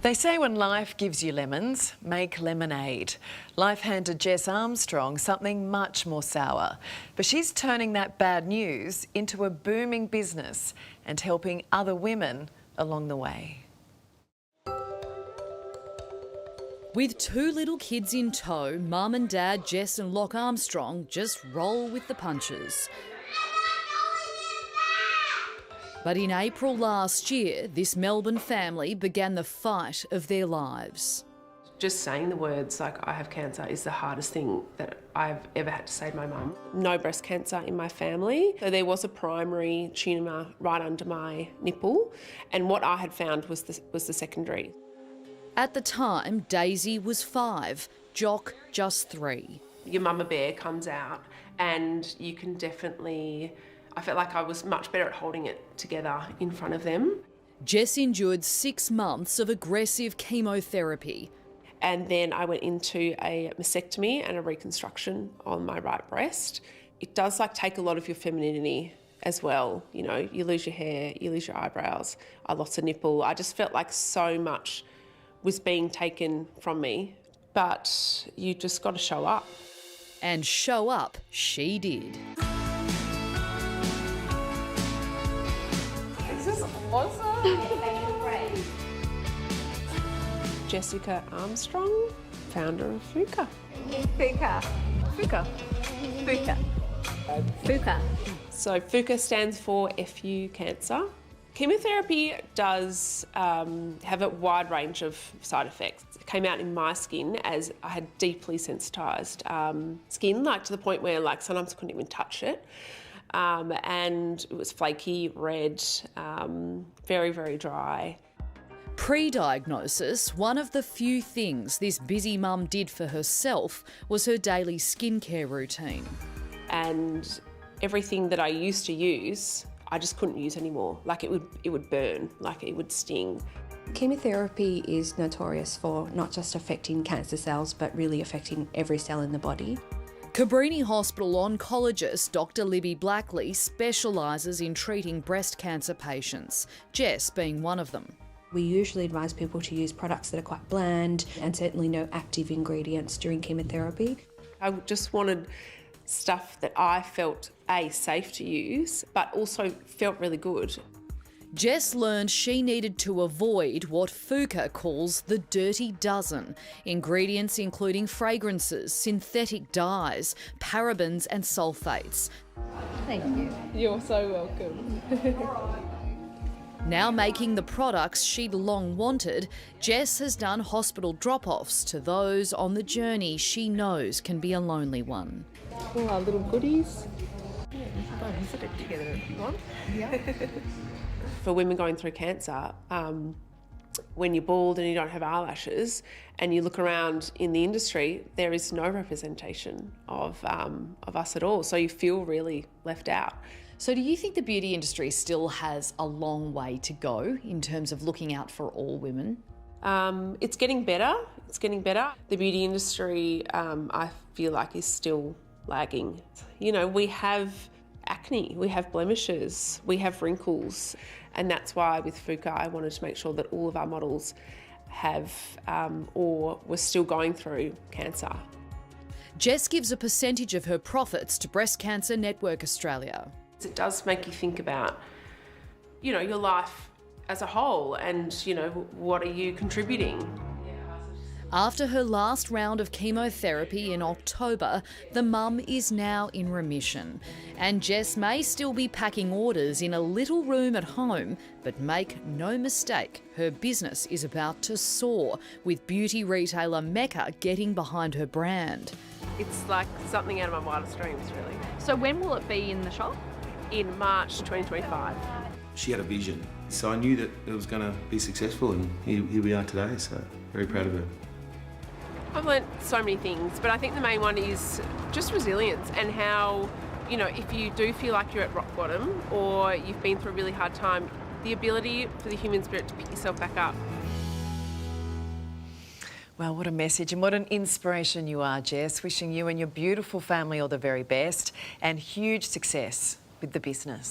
They say when life gives you lemons, make lemonade. Life handed Jess Armstrong something much more sour. But she's turning that bad news into a booming business and helping other women along the way. With two little kids in tow, Mum and Dad Jess and Locke Armstrong just roll with the punches. But in April last year, this Melbourne family began the fight of their lives. Just saying the words like I have cancer is the hardest thing that I've ever had to say to my mum. No breast cancer in my family. So there was a primary tumour right under my nipple, and what I had found was the secondary. At the time, Daisy was 5, Jock just 3. Your mama bear comes out and you can definitely... I felt like I was much better at holding it together in front of them. Jess endured 6 months of aggressive chemotherapy. And then I went into a mastectomy and a reconstruction on my right breast. It does take a lot of your femininity as well. You know, you lose your hair, you lose your eyebrows. I lost a nipple. I just felt like so much was being taken from me. But you just got to show up. And show up she did. This is awesome. Jessica Armstrong, founder of Fuka. Fuka. Fuka. Fuka. Fuka. So Fuka stands for FU cancer. Chemotherapy does have a wide range of side effects. It came out in my skin as I had deeply sensitised skin, to the point where sometimes I couldn't even touch it. And it was flaky, red, very, very dry. Pre-diagnosis, one of the few things this busy mum did for herself was her daily skincare routine. And everything that I used to use, I just couldn't use anymore. It would burn, it would sting. Chemotherapy is notorious for not just affecting cancer cells, but really affecting every cell in the body. Cabrini Hospital oncologist Dr Libby Blackley specialises in treating breast cancer patients, Jess being one of them. We usually advise people to use products that are quite bland and certainly no active ingredients during chemotherapy. I just wanted stuff that I felt, safe to use, but also felt really good. Jess learned she needed to avoid what Fuka calls the dirty dozen. Ingredients including fragrances, synthetic dyes, parabens and sulfates. Thank you. You're so welcome. Now making the products she'd long wanted, Jess has done hospital drop-offs to those on the journey she knows can be a lonely one. All our little goodies. Yeah, you can go and visit it together if you want. Yeah. For women going through cancer, when you're bald and you don't have eyelashes and you look around in the industry, there is no representation of us at all. So you feel really left out. So do you think the beauty industry still has a long way to go in terms of looking out for all women? It's getting better. It's getting better. The beauty industry, I feel like, is still lagging. You know, we have acne, we have blemishes, we have wrinkles. And that's why with Fuka, I wanted to make sure that all of our models have or were still going through cancer. Jess gives a percentage of her profits to Breast Cancer Network Australia. It does make you think about, your life as a whole and, what are you contributing? After her last round of chemotherapy in October, the mum is now in remission. And Jess may still be packing orders in a little room at home, but make no mistake, her business is about to soar, with beauty retailer Mecca getting behind her brand. It's like something out of my wildest dreams, really. So when will it be in the shop? In March 2025. She had a vision, so I knew that it was going to be successful, and here we are today, so very proud of her. I've learnt so many things, but I think the main one is just resilience and how, if you do feel like you're at rock bottom or you've been through a really hard time, the ability for the human spirit to pick yourself back up. Well, what a message and what an inspiration you are, Jess. Wishing you and your beautiful family all the very best and huge success with the business.